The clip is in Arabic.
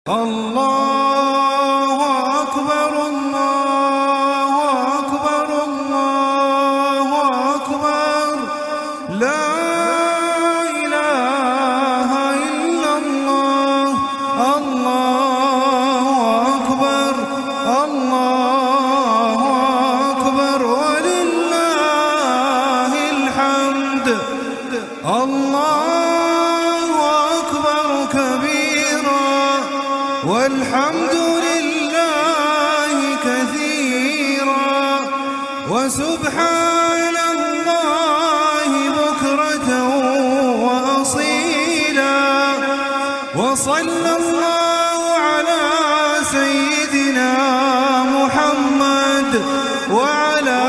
الله أكبر الله أكبر الله أكبر لا إله إلا الله الله أكبر الله أكبر ولله الحمد الله أكبر كبيرا والحمد لله كثيرا وسبحان الله بكرة وأصيلا وصلى الله على سيدنا محمد وعلى